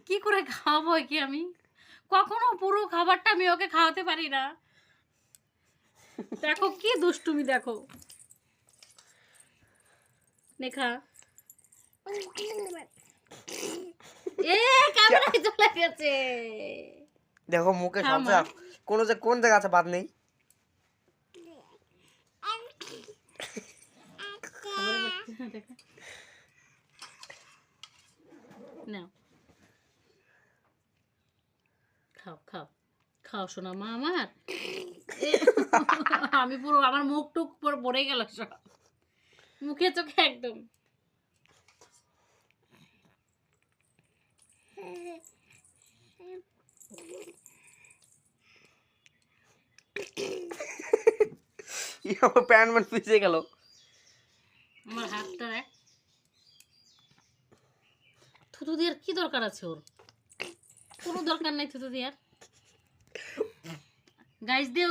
কি করে খাওয়াবো কি আমি? কখনো পুরো খাবারটা আমি ওকে খাওয়াতে পারি না। দেখো কি দুষ্টুমি দেখো। নেখা ক্যামেরায় চলে গেছে। দেখো মুখে সব কোন জায়গা আছে বাদ নেই। নাও খাও খাও খাও শোনা মা আমার। আমি পুরো আমার মুখ টুক পুরো ভরে গেল সব, মুখে চোখে একদম। প্যান্ট ম্যান পিছিয়ে গেল। আমার হাতটা থুতু দেওয়ার কি দরকার আছে? ওর কোনো দরকার নাই থুতু দেওয়ার। গাইস দিয়ে